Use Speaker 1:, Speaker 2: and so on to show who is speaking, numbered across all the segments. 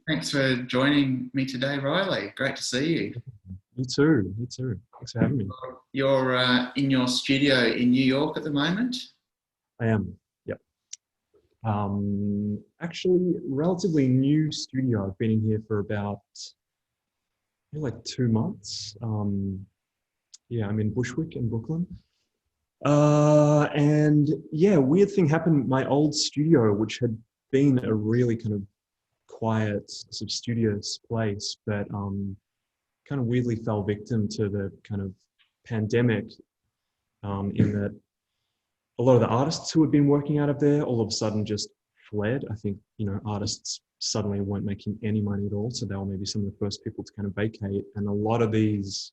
Speaker 1: Thanks for joining me today, Riley. Great to see you.
Speaker 2: You too. You too. Thanks for having me.
Speaker 1: You're in your studio in New York at the moment.
Speaker 2: I am. Yep. Actually, relatively new studio. I've been in here for about maybe like 2 months. Yeah, I'm in Bushwick in Brooklyn. And yeah, weird thing happened. My old studio, which had been a really kind of quiet, sort of studious place, but kind of weirdly fell victim to the kind of pandemic. In that a lot of the artists who had been working out of there all of a sudden just fled. I think, artists suddenly weren't making any money at all. So they were maybe some of the first people to kind of vacate. And a lot of these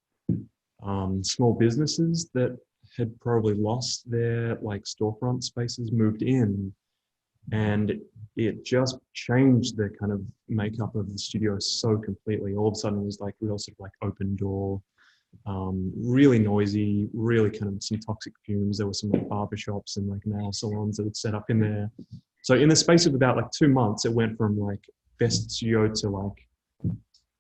Speaker 2: small businesses that had probably lost their like storefront spaces moved in. And it just changed the kind of makeup of the studio so completely. All of a sudden it was like real sort of like open door, really noisy, really kind of some toxic fumes. There were some like barbershops and like nail salons that had set up in there. So in the space of about like 2 months, it went from like best studio to like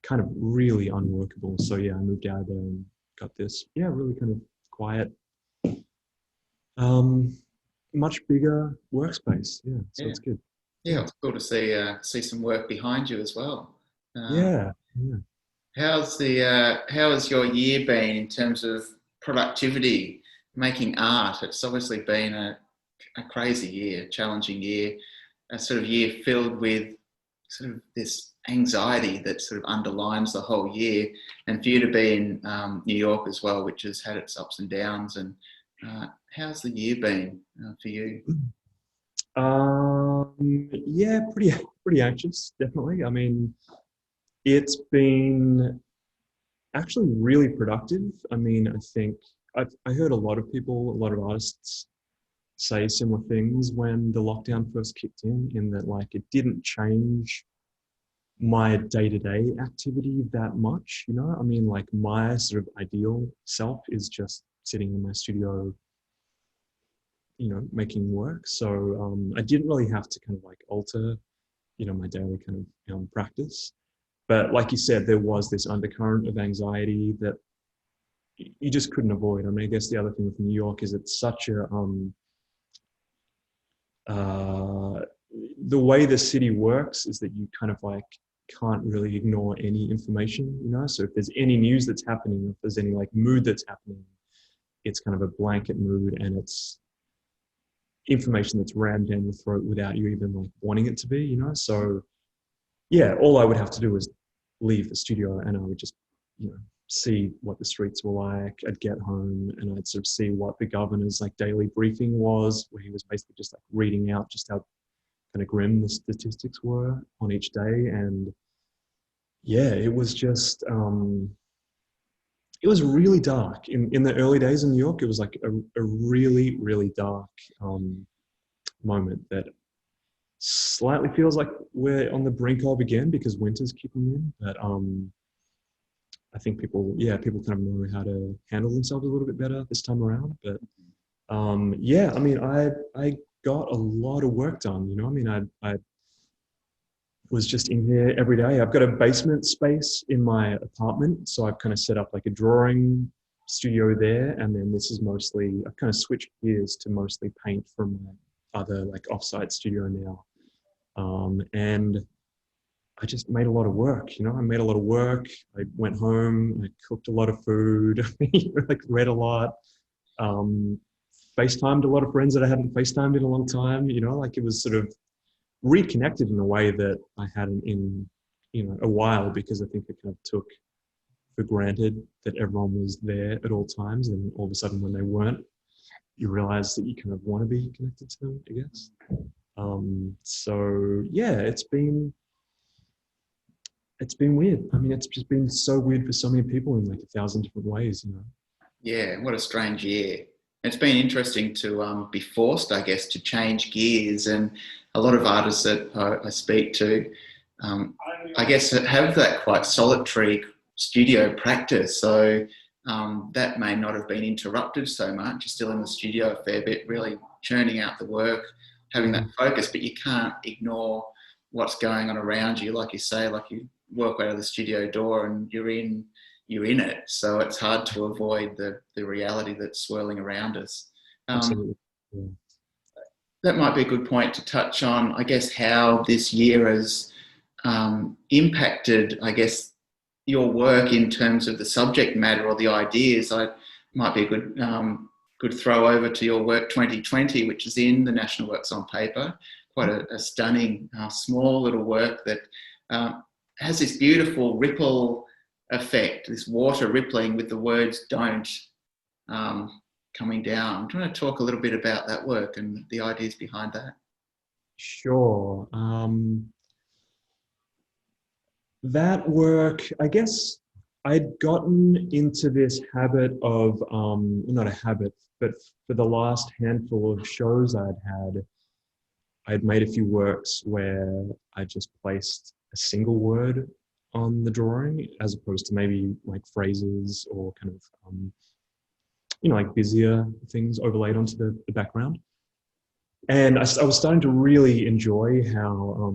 Speaker 2: kind of really unworkable. So yeah, I moved out of there and got this, yeah, really kind of quiet, much bigger workspace. Yeah, so
Speaker 1: Yeah,
Speaker 2: it's good.
Speaker 1: yeah, it's cool to see some work behind you as well. Uh,
Speaker 2: Yeah, yeah.
Speaker 1: how has your year been in terms of productivity, making art? It's obviously been a crazy year, challenging year, a sort of year filled with sort of this anxiety that sort of underlines the whole year. And for you to be in New York as well, which has had its ups and downs. And how's the year been for you?
Speaker 2: Yeah, pretty anxious, definitely. I mean, it's been actually really productive. I mean, I think I heard a lot of people, a lot of artists say similar things when the lockdown first kicked in that like it didn't change my day-to-day activity that much, I mean, like my sort of ideal self is just sitting in my studio, making work. So I didn't really have to kind of like alter, my daily kind of practice. But like you said, there was this undercurrent of anxiety that you just couldn't avoid. I mean, I guess the other thing with New York is it's such a uh, the way the city works is that you kind of like can't really ignore any information, So if there's any news that's happening, if there's any like mood that's happening, it's kind of a blanket mood and it's information that's rammed down your throat without you even like wanting it to be. So yeah, all I would have to do was leave the studio and I would just, see what the streets were like. I'd get home and I'd sort of see what the governor's like daily briefing was, where he was basically just like reading out just how kind of grim the statistics were on each day. And yeah, it was just, it was really dark. In the early days in New York, it was like a really, really dark moment that slightly feels like we're on the brink of again because winter's kicking in. But I think people kind of know how to handle themselves a little bit better this time around. But yeah, I mean, I got a lot of work done. I mean, I was just in here every day. I've got a basement space in my apartment, so I've kind of set up like a drawing studio there, and then this is mostly I've kind of switched gears to mostly paint from my other like offsite studio now. And I just made a lot of work, I made a lot of work. I went home, I cooked a lot of food, like read a lot, FaceTimed a lot of friends that I hadn't FaceTimed in a long time, like it was sort of reconnected in a way that I hadn't in, a while because I think I kind of took for granted that everyone was there at all times. And all of a sudden when they weren't, you realize that you kind of want to be connected to them, I guess. So yeah, it's been weird. I mean, it's just been so weird for so many people in like 1,000 different ways.
Speaker 1: Yeah, what a strange year. It's been interesting to be forced, I guess, to change gears. And a lot of artists that I speak to, I guess, have that quite solitary studio practice. So that may not have been interrupted so much. You're still in the studio a fair bit, really churning out the work, having that focus, but you can't ignore what's going on around you. Like you say, like you walk out of the studio door and you're in it. So it's hard to avoid the reality that's swirling around us.
Speaker 2: Absolutely. Yeah.
Speaker 1: That might be a good point to touch on, I guess, how this year has impacted, I guess, your work in terms of the subject matter or the ideas. I might be a good throw over to your work 2020, which is in the National Works on Paper. Quite a stunning, small little work that has this beautiful ripple effect, this water rippling with the words "don't" coming down. Do you want to talk a little bit about that work and the ideas behind that?
Speaker 2: Sure. That work, I guess I'd gotten into this habit of, not a habit, but for the last handful of shows I'd made a few works where I just placed a single word on the drawing as opposed to maybe like phrases or kind of, like busier things overlaid onto the background. And I was starting to really enjoy how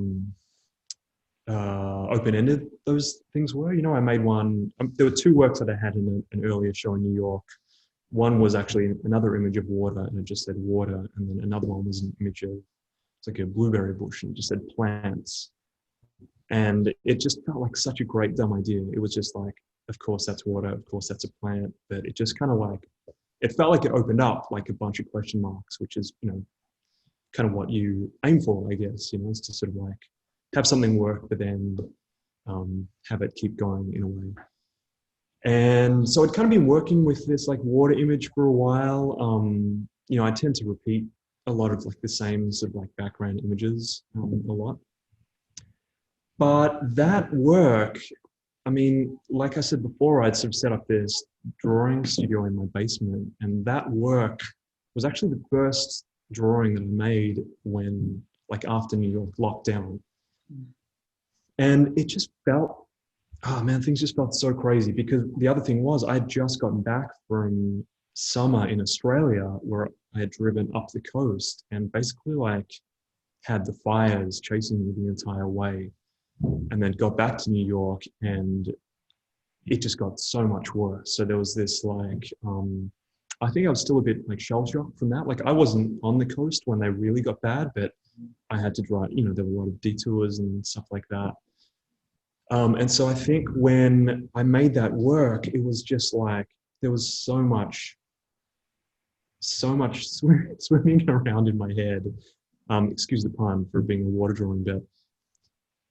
Speaker 2: open-ended those things were. I made one, there were two works that I had in an earlier show in New York. One was actually another image of water and it just said water. And then another one was an image of, it's like a blueberry bush and it just said plants. And it just felt like such a great dumb idea. It was just like, of course that's water, of course that's a plant. But it just kind of like, it felt like it opened up like a bunch of question marks, which is, kind of what you aim for, I guess, is to sort of like have something work, but then have it keep going in a way. And so I'd kind of been working with this like water image for a while. I tend to repeat a lot of like the same sort of like background images a lot. But that work, I mean, like I said before, I'd sort of set up this drawing studio in my basement, and that work was actually the first drawing that I made when, like after New York lockdown. And it just felt, oh man, things just felt so crazy because the other thing was I'd just gotten back from summer in Australia where I had driven up the coast and basically like had the fires chasing me the entire way, and then got back to New York and it just got so much worse. So there was this like, I think I was still a bit like shell shocked from that. Like I wasn't on the coast when they really got bad, but I had to drive, there were a lot of detours and stuff like that. And so I think when I made that work, it was just like, there was so much swimming around in my head. Excuse the pun for being a water drawing, but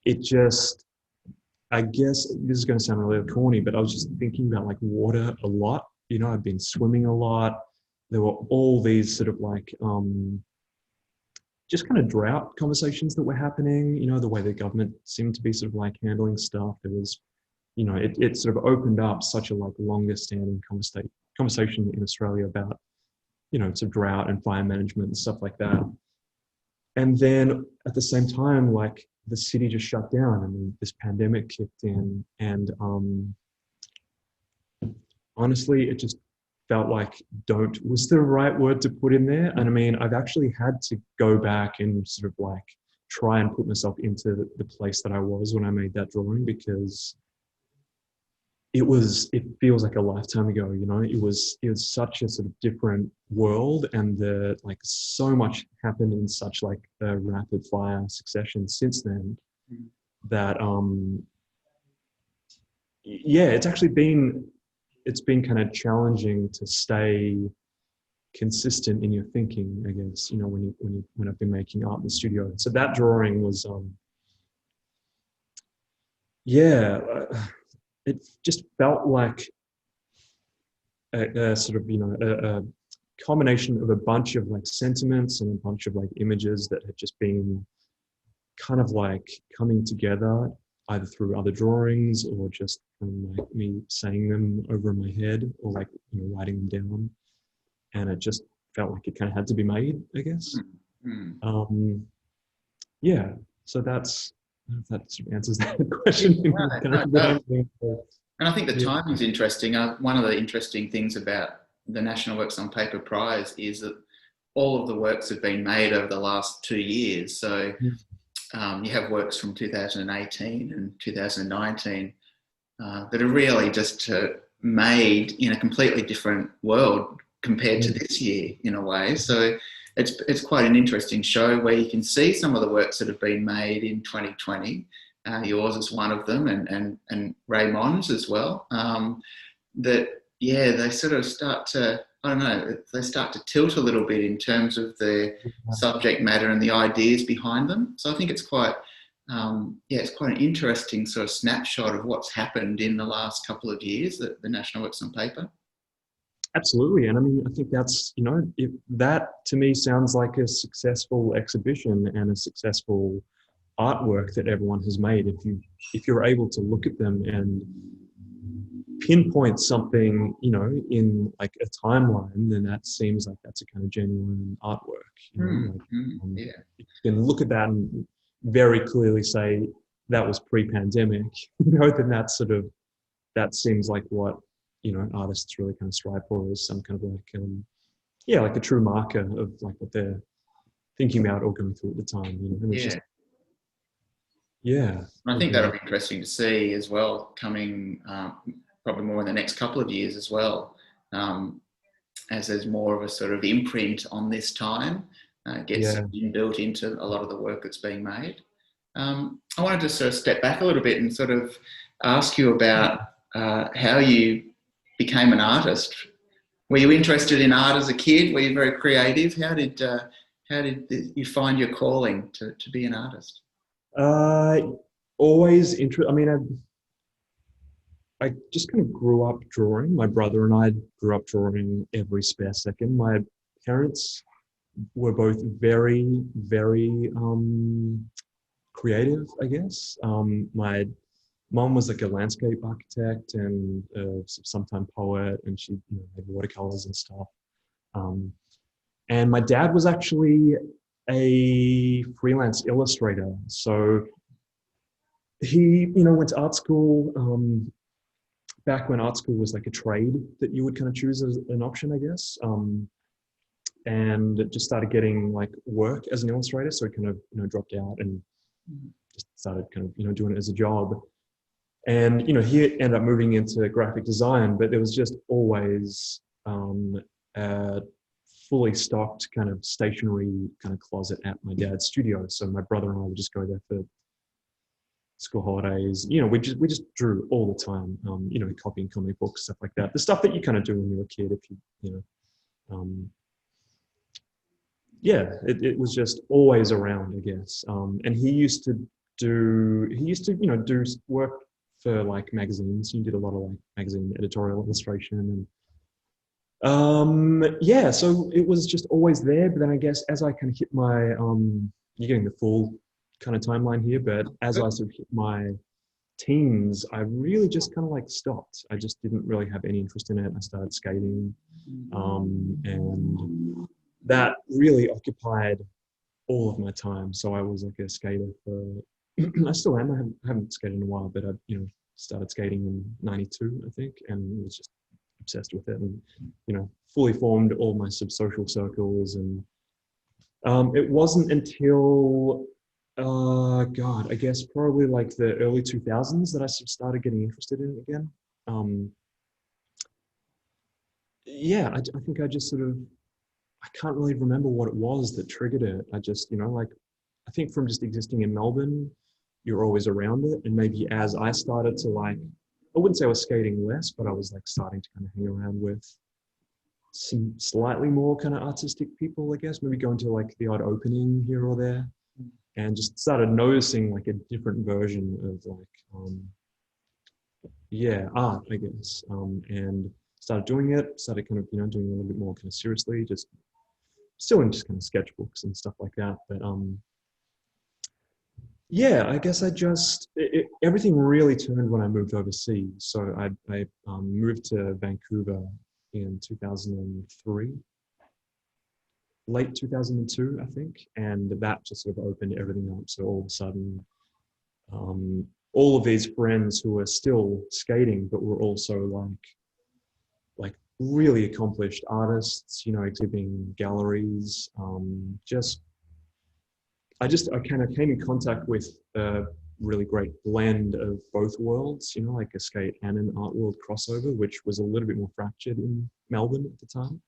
Speaker 2: it just, I guess this is going to sound really corny, but I was just thinking about like water a lot. I've been swimming a lot. There were all these sort of like, just kind of drought conversations that were happening, the way the government seemed to be sort of like handling stuff. It was, it sort of opened up such a like longer standing conversation in Australia about, sort of drought and fire management and stuff like that. And then at the same time, like the city just shut down and this pandemic kicked in, and honestly, it just felt like "don't" was the right word to put in there. And I mean, I've actually had to go back and sort of like try and put myself into the place that I was when I made that drawing, because it feels like a lifetime ago, it was such a sort of different world, and like so much happened in such like a rapid fire succession since then that, yeah, it's been kind of challenging to stay consistent in your thinking, I guess, when I've been making art in the studio. So that drawing was, it just felt like a sort of, a combination of a bunch of like sentiments and a bunch of like images that had just been kind of like coming together either through other drawings or just from like me saying them over in my head or like, writing them down. And it just felt like it kind of had to be made, I guess. Yeah, so that's, I don't know if that sort of answers that question.
Speaker 1: And I think the timing's interesting. One of the interesting things about the National Works on Paper Prize is that all of the works have been made over the last 2 years. So you have works from 2018 and 2019 that are really just made in a completely different world compared to this year in a way. So it's quite an interesting show where you can see some of the works that have been made in 2020. Yours is one of them, and Raymond's as well. That yeah, they sort of start to, I don't know, they start to tilt a little bit in terms of the subject matter and the ideas behind them. So I think it's quite it's quite an interesting sort of snapshot of what's happened in the last couple of years, the National Works on Paper.
Speaker 2: Absolutely. And I mean, I think that's, that to me sounds like a successful exhibition and a successful artwork that everyone has made. If you're able to look at them and pinpoint something, in like a timeline, then that seems like that's a kind of genuine artwork. You can look at that and very clearly say that was pre-pandemic, then that seems like what, artists really kind of strive for, is some kind of like, like a true marker of like what they're thinking about or going through at the time. And it's just,
Speaker 1: I think that'll be interesting to see as well, coming probably more in the next couple of years as well, as there's more of a sort of imprint on this time, gets inbuilt into a lot of the work that's being made. I wanted to sort of step back a little bit and sort of ask you about how you became an artist. Were you interested in art as a kid? Were you very creative? How did you find your calling to be an artist?
Speaker 2: Always interested. I mean, I just kind of grew up drawing. My brother and I grew up drawing every spare second. My parents were both very, very creative, I guess. My mom was like a landscape architect and sometime poet, and she made watercolors and stuff. And my dad was actually a freelance illustrator. So he, went to art school back when art school was like a trade that you would kind of choose as an option, I guess. And just started getting like work as an illustrator. So he kind of dropped out and just started kind of, doing it as a job. And, he ended up moving into graphic design, but there was just always a fully stocked kind of stationery kind of closet at my dad's studio. So my brother and I would just go there for school holidays. We just drew all the time, copying comic books, stuff like that. The stuff that you kind of do when you're a kid, if it was just always around, I guess. And he used to do work for like magazines. He did a lot of like magazine editorial illustration and so it was just always there. But then I guess as I kind of hit my you're getting the full kind of timeline here, but as I sort of hit my teens, I really just kind of like stopped. I just didn't really have any interest in it. I started skating, and that really occupied all of my time. So I was like a skater for I still am. I haven't skated in a while, but I started skating in '92, I think, and was just obsessed with it, and fully formed all my social circles. And it wasn't until I guess probably like the early 2000s that I started getting interested in it again. I think I just sort of, I can't really remember what it was that triggered it. I just, I think from just existing in Melbourne, you're always around it. And maybe as I started to like, I wouldn't say I was skating less, but I was like starting to kind of hang around with some slightly more kind of artistic people, I guess, maybe going to like the odd opening here or there, and just started noticing like a different version of like, art, I guess. And started doing it, started kind of, doing a little bit more kind of seriously, just still in just kind of sketchbooks and stuff like that. But I guess everything really turned when I moved overseas. So I moved to Vancouver in 2003, late 2002, I think. And that just sort of opened everything up. So all of a sudden, all of these friends who were still skating, but were also like really accomplished artists, exhibiting galleries, just I kind of came in contact with a really great blend of both worlds, you know, like a skate and an art world crossover, which was a little bit more fractured in Melbourne at the time.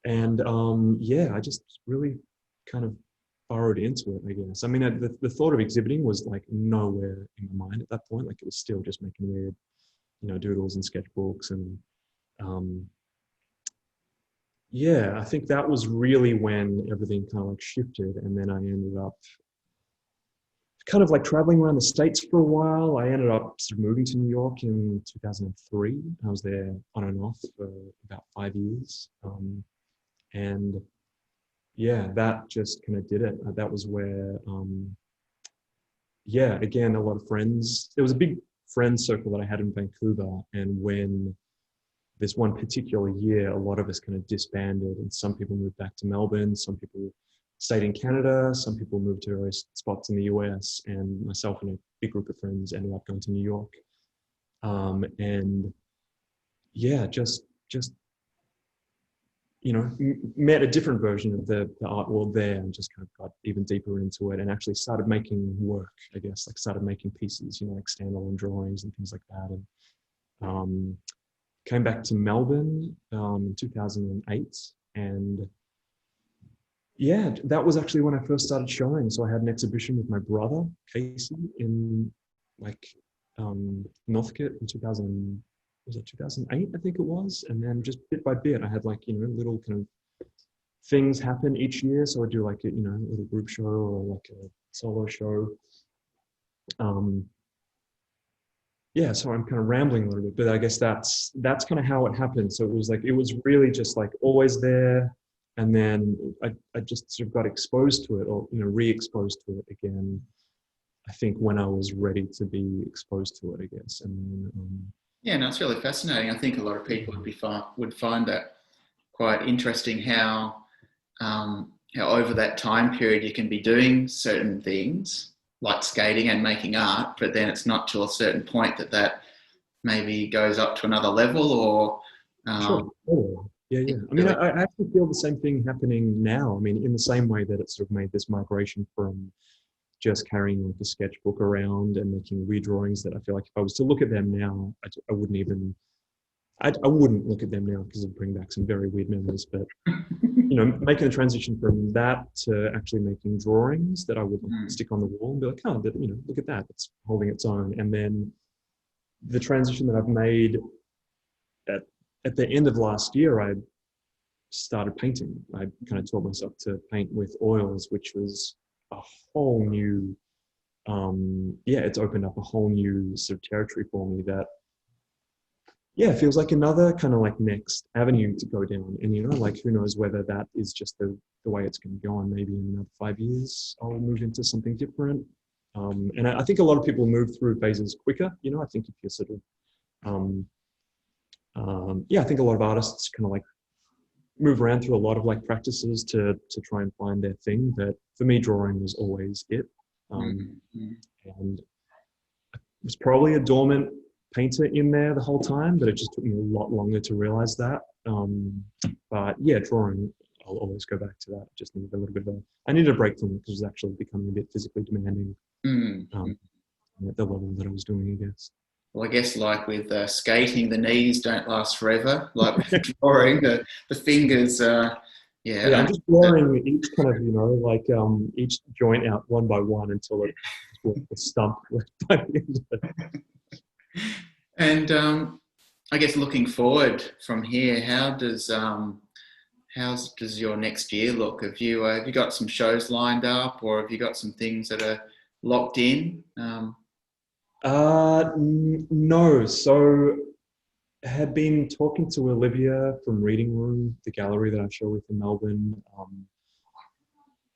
Speaker 2: And yeah, I just really kind of burrowed into it, I guess. I mean, the thought of exhibiting was like nowhere in my mind at that point. Like it was still just making weird, you know, doodles and sketchbooks. And um, yeah, I think that was really when everything kind of like shifted. And then I ended up kind of like traveling around the States for a while. I ended up sort of moving to New York in 2003. I was there on and off for about 5 years. And yeah, that just kind of did it. That was where, yeah, again, a lot of friends. There was a big friend circle that I had in Vancouver. And when this one particular year, a lot of us kind of disbanded and some people moved back to Melbourne, some people stayed in Canada, some people moved to various spots in the US, and myself and a big group of friends ended up going to New York. And yeah, just you know, met a different version of the art world there and just kind of got even deeper into it and actually started making work, I guess, like started making pieces, you know, like standalone drawings and things like that. And came back to Melbourne in 2008. And yeah, that was actually when I first started showing. So I had an exhibition with my brother, Casey, in like Northcote in 2000, was it 2008, I think it was. And then just bit by bit, I had like, you know, little kind of things happen each year. So I do like a, you know, a little group show or like a solo show. Yeah, so I'm kind of rambling a little bit, but I guess that's kind of how it happened. So it was like, it was really just like always there. And then I just sort of got exposed to it, or, you know, re-exposed to it again, I think when I was ready to be exposed to it, I guess. And then,
Speaker 1: Yeah, no, it's really fascinating. I think a lot of people would find that quite interesting how over that time period you can be doing certain things like skating and making art, but then it's not till a certain point that maybe goes up to another level or
Speaker 2: sure. Oh, yeah, yeah. I mean,
Speaker 1: really,
Speaker 2: I actually feel the same thing happening now. I mean, in the same way that it sort of made this migration from just carrying like a sketchbook around and making weird drawings that I feel like if I was to look at them now, I wouldn't even, I wouldn't look at them now because it would bring back some very weird memories. But, you know, making the transition from that to actually making drawings that I would like, stick on the wall and be like, oh, you know, look at that, it's holding its own. And then the transition that I've made at, at the end of last year, I started painting. I kind of taught myself to paint with oils, which was a whole new, yeah, it's opened up a whole new sort of territory for me that, yeah, it feels like another kind of like next avenue to go down. And, you know, like who knows whether that is just the way it's going to go on. Maybe in another 5 years, I'll move into something different. And I think a lot of people move through phases quicker. You know, I think if you're sort of, yeah, I think a lot of artists kind of like move around through a lot of like practices to try and find their thing. But for me, drawing was always it. And it was probably a dormant painter in there the whole time, but it just took me a lot longer to realize that. But yeah, drawing, I'll always go back to that. I just needed a little bit of I needed a break from it because it was actually becoming a bit physically demanding at the level that I was doing, I guess.
Speaker 1: well, I guess like with skating, the knees don't last forever. Like with drawing, the fingers,
Speaker 2: Yeah, I'm just drawing each kind of, you know, like each joint out one by one until it's a stump by the end of it.
Speaker 1: And I guess looking forward from here, how does your next year look? Have you got some shows lined up, or have you got some things that are locked in?
Speaker 2: No. So I had been talking to Olivia from Reading Room, the gallery that I show with in Melbourne,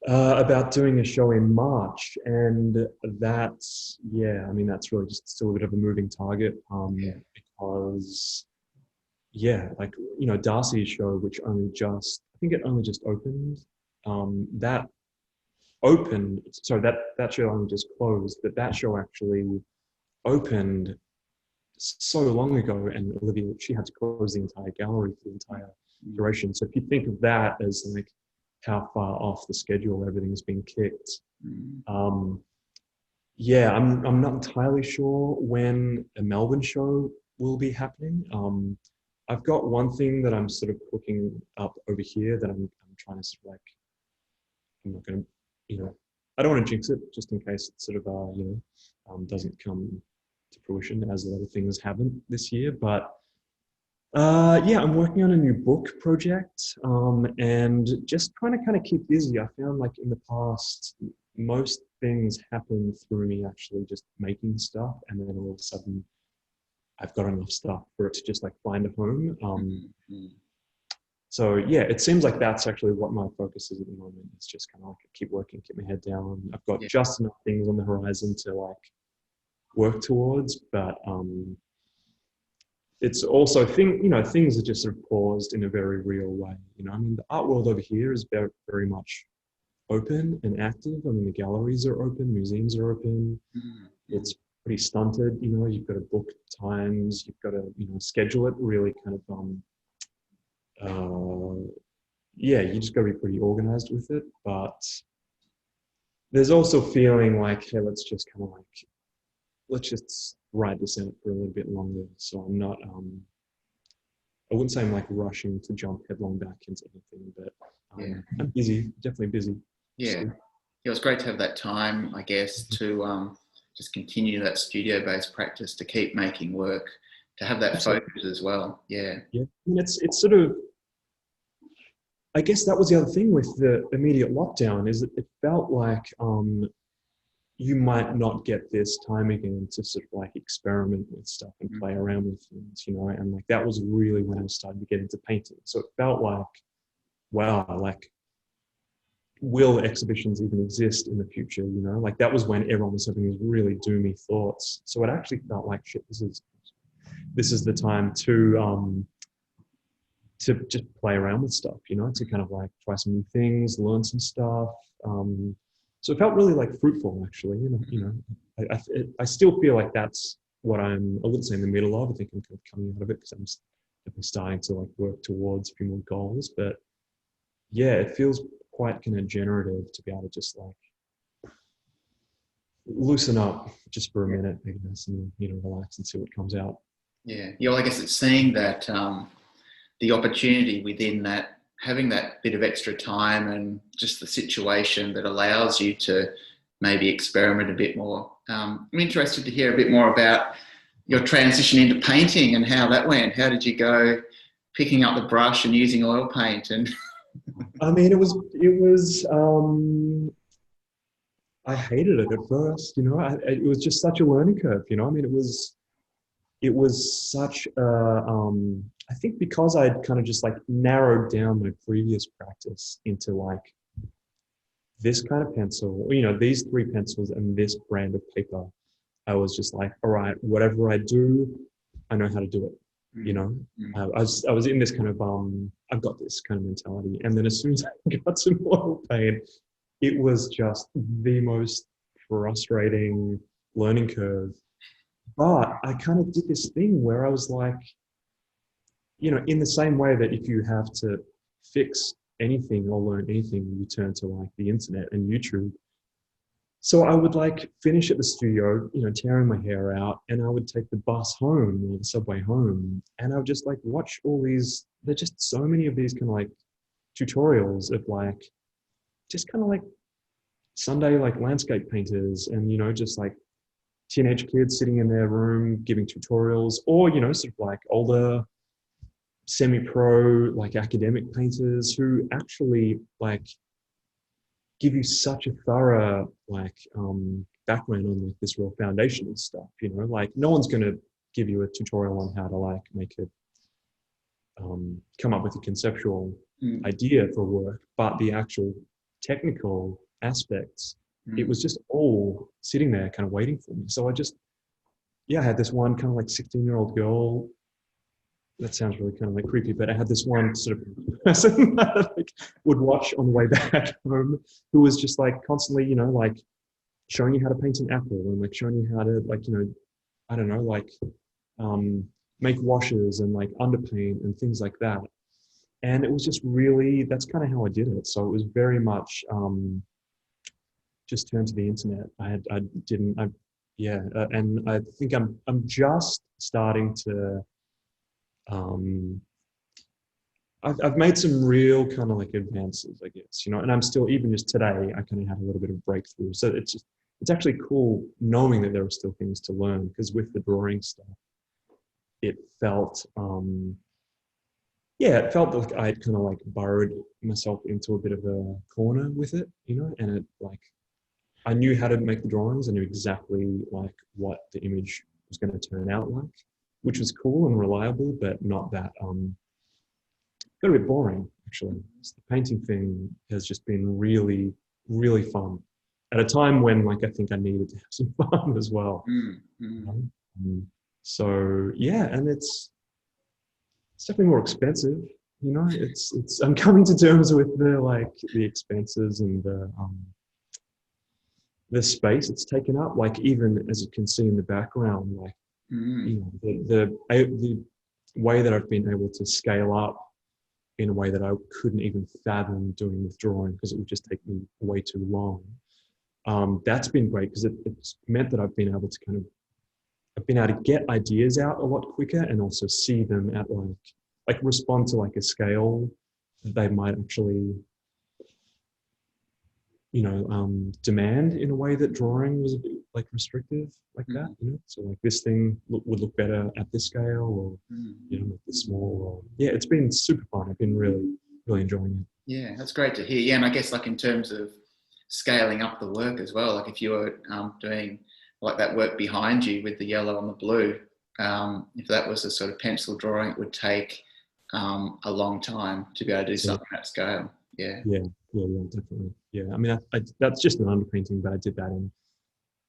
Speaker 2: about doing a show in March. And that's, yeah, I mean, that's really just still a bit of a moving target because, yeah, like, you know, Darcy's show, which I think it only just opened, that opened, sorry, that show only just closed, but that show actually opened so long ago, and Olivia, she had to close the entire gallery for the entire duration. So if you think of that as like how far off the schedule everything's been kicked.
Speaker 1: Mm.
Speaker 2: Yeah, I'm not entirely sure when a Melbourne show will be happening. I've got one thing that I'm sort of cooking up over here that I'm trying to sort of like, I'm not going to, you know, I don't want to jinx it just in case it sort of, doesn't come to fruition as a lot of things haven't this year. But yeah, I'm working on a new book project, and just trying to kind of keep busy. I found like in the past, most things happen through me actually just making stuff, and then all of a sudden I've got enough stuff for it to just like find a home.
Speaker 1: Mm-hmm.
Speaker 2: So yeah, it seems like that's actually what my focus is at the moment. It's just kind of like keep working, keep my head down. I've got
Speaker 1: Yeah.
Speaker 2: just enough things on the horizon to like work towards, but it's also things are just sort of paused in a very real way. I mean, the art world over here is very, very much open and active. I mean, the galleries are open, museums are open.
Speaker 1: Mm-hmm.
Speaker 2: It's pretty stunted. You've got to book times, you've got to schedule it really kind of yeah, you just got to be pretty organized with it. But there's also feeling like, hey, let's just ride this out for a little bit longer. So I'm not I wouldn't say I'm like rushing to jump headlong back into anything, but
Speaker 1: Yeah.
Speaker 2: I'm busy, definitely busy.
Speaker 1: Yeah. Yeah, it was great to have that time, I guess, to just continue that studio-based practice, to keep making work, to have that
Speaker 2: Absolutely.
Speaker 1: focus as well. Yeah.
Speaker 2: Yeah. I mean, it's sort of, I guess that was the other thing with the immediate lockdown is that it felt like you might not get this time again to sort of like experiment with stuff and play around with things, and like that was really when I was starting to get into painting. So it felt like, wow, like will exhibitions even exist in the future? Like that was when everyone was having these really doomy thoughts. So it actually felt like shit, this is the time to just play around with stuff, to kind of like try some new things, learn some stuff. So it felt really like fruitful, actually. I still feel like that's what I wouldn't say in the middle of. I think I'm kind of coming out of it because I'm definitely starting to like work towards a few more goals. But yeah, it feels quite kind of generative to be able to just like loosen up just for a minute, I guess, and relax and see what comes out.
Speaker 1: Yeah. Yeah. Well, I guess it's seeing that the opportunity within that, having that bit of extra time and just the situation that allows you to maybe experiment a bit more. I'm interested to hear a bit more about your transition into painting and how that went. How did you go picking up the brush and using oil paint? And
Speaker 2: I mean, I hated it at first, it was just such a learning curve, I mean, it was such I think because I'd kind of just like narrowed down my previous practice into like this kind of pencil, these three pencils and this brand of paper, I was just like, all right, whatever I do, I know how to do it. I was in this kind of I've got this kind of mentality, and then as soon as I got some oil paint, it was just the most frustrating learning curve. But I kind of did this thing where I was like, in the same way that if you have to fix anything or learn anything, you turn to like the internet and YouTube. So I would like finish at the studio, tearing my hair out, and I would take the bus home or the subway home, and I would just like watch all these. There's just so many of these kind of like tutorials of like, just kind of like Sunday like landscape painters, and just like teenage kids sitting in their room giving tutorials, or sort of like older semi-pro like academic painters who actually like give you such a thorough like background on like this real foundational stuff. Like no one's going to give you a tutorial on how to like make it come up with a conceptual idea for work, but the actual technical aspects, it was just all sitting there kind of waiting for me. So I had this one kind of like 16-year-old girl. That sounds really kind of like creepy, but I had this one sort of person that I like would watch on the way back home, who was just like constantly, like showing you how to paint an apple and like showing you how to like, I don't know, like make washes and like underpaint and things like that. and it was just really, that's kind of how I did it. So it was very much just turned to the internet. And I think I'm just starting to, I've made some real kind of like advances, I guess, you know, and I'm still, even just today, I kind of had a little bit of breakthrough. So it's actually cool knowing that there are still things to learn, because with the drawing stuff, it felt, it felt like I'd kind of like burrowed myself into a bit of a corner with it, you know, and it like, I knew how to make the drawings. I knew exactly like what the image was going to turn out like, which was cool and reliable, but not that, got a bit boring actually. So the painting thing has just been really, really fun at a time when like I think I needed to have some fun as well. You know? So yeah, and it's definitely more expensive. You know, it's I'm coming to terms with the expenses and the space it's taken up. Like even as you can see in the background, like you know the way that I've been able to scale up in a way that I couldn't even fathom doing with drawing, because it would just take me way too long. That's been great because it's meant that I've been able to get ideas out a lot quicker, and also see them at like respond to like a scale that they might actually, you know, demand in a way that drawing was a bit like restrictive like that, you know. So like this thing would look better at this scale, or you know, like this small. Or yeah, it's been super fun. I've been really, really enjoying it.
Speaker 1: Yeah, that's great to hear. Yeah, and I guess like in terms of scaling up the work as well, like if you were doing like that work behind you with the yellow and the blue, if that was a sort of pencil drawing, it would take a long time to be able to do something at scale. Yeah.
Speaker 2: Yeah, definitely. Yeah, I mean, that's just an underpainting, but I did that in,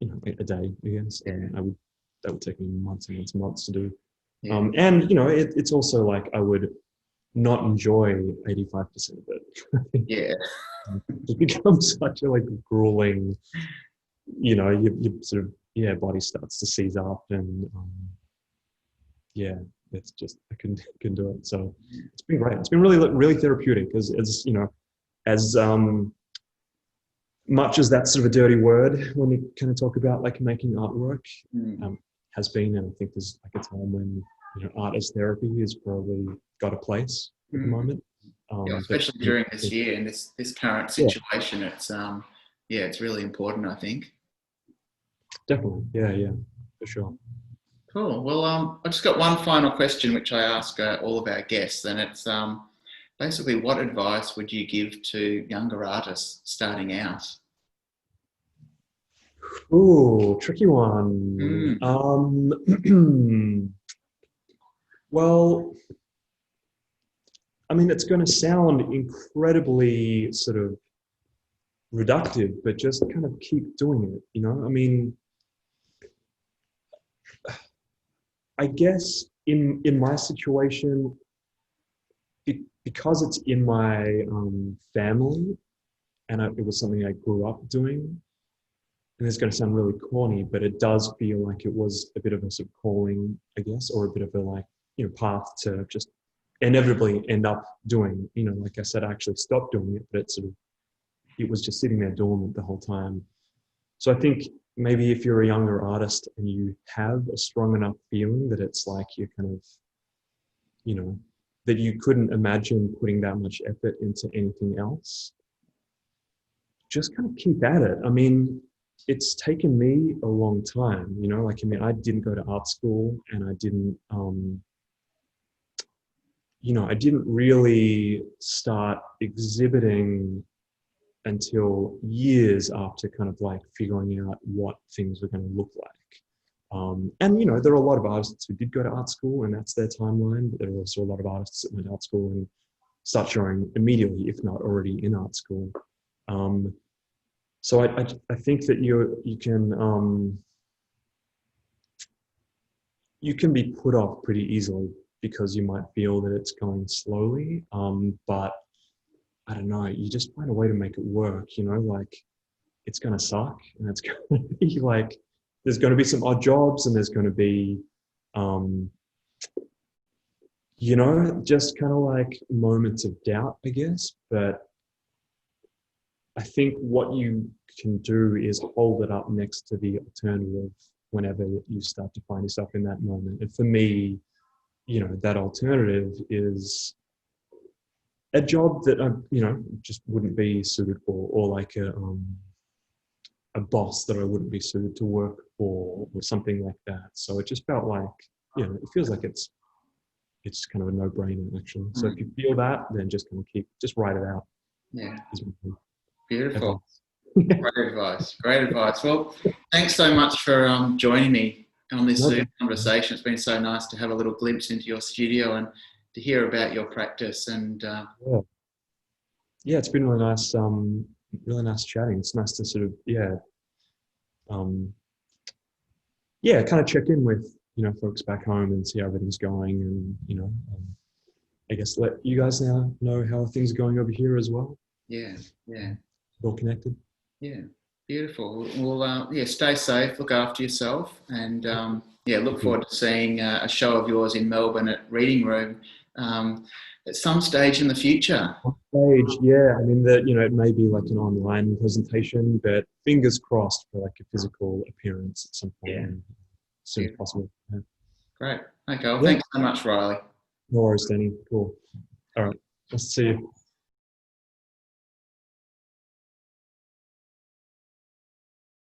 Speaker 2: you know, a day, I guess. And that would take me months and months to do.
Speaker 1: Yeah.
Speaker 2: And you know, it's also like I would not enjoy 85% of it.
Speaker 1: Yeah.
Speaker 2: It becomes such a like grueling, you know, you sort of, body starts to seize up, and it's just I can do it. So it's been great. It's been really, really therapeutic, as you know, as much as that's sort of a dirty word when you kind of talk about like making artwork, has been. And I think there's like a time when, you know, art as therapy has probably got a place at the moment.
Speaker 1: Especially during this year and this current situation, it's really important, I think.
Speaker 2: Definitely, yeah, for sure.
Speaker 1: Cool. Well, I've just got one final question, which I ask all of our guests, and it's basically, what advice would you give to younger artists starting out?
Speaker 2: Ooh, tricky one. Well, I mean, it's going to sound incredibly sort of reductive, but just kind of keep doing it, you know? I mean, I guess in my situation, because it's in my family, and it was something I grew up doing, and it's going to sound really corny, but it does feel like it was a bit of a sort of calling, I guess, or a bit of a like, you know, path to just inevitably end up doing. You know, like I said, I actually stopped doing it, but it was just sitting there dormant the whole time. So I think maybe if you're a younger artist and you have a strong enough feeling that it's like you're kind of, you know, that you couldn't imagine putting that much effort into anything else, just kind of keep at it. I mean, it's taken me a long time, you know, like, I mean, I didn't go to art school, and I didn't, you know, I didn't really start exhibiting until years after kind of like figuring out what things were going to look like. And, you know, there are a lot of artists who did go to art school, and that's their timeline, but there are also a lot of artists that went to art school and start showing immediately, if not already in art school. So I think that you can be put off pretty easily because you might feel that it's going slowly, but I don't know, you just find a way to make it work, you know, like it's going to suck, and it's going to be like, there's going to be some odd jobs, and there's going to be, You know, just kind of like moments of doubt, I guess. But I think what you can do is hold it up next to the alternative whenever you start to find yourself in that moment. And for me, you know, that alternative is a job that I, you know, just wouldn't be suited for, or like a boss that I wouldn't be suited to work for, or something like that. So it just felt like, you know, it feels like it's kind of a no-brainer actually. So if
Speaker 1: Mm.
Speaker 2: you feel that, then just kind of just write it out.
Speaker 1: Yeah,
Speaker 2: Is my
Speaker 1: beautiful.
Speaker 2: advice.
Speaker 1: Great advice. Great advice. Well, thanks so much for joining me on this
Speaker 2: No
Speaker 1: Zoom
Speaker 2: problem.
Speaker 1: conversation. It's been so nice to have a little glimpse into your studio and to hear about your practice. And
Speaker 2: Yeah. Yeah, it's been really nice chatting. It's nice to sort of, um, yeah, kind of check in with, you know, folks back home and see how everything's going, and you know, I guess let you guys now know how things are going over here as well.
Speaker 1: yeah, yeah,
Speaker 2: All connected.
Speaker 1: yeah, beautiful. Well, yeah, stay safe, look after yourself, and yeah, look forward to seeing a show of yours in Melbourne at Reading Room at some stage in the future.
Speaker 2: On stage, yeah. I mean that, you know, it may be like an online presentation, but fingers crossed for like a physical appearance at some point,
Speaker 1: Yeah,
Speaker 2: as soon as
Speaker 1: beautiful.
Speaker 2: possible. Yeah.
Speaker 1: Great. Okay. Well,
Speaker 2: Yeah.
Speaker 1: thanks so much, Riley.
Speaker 2: No worries, Danny. Cool. All right. Nice to see you.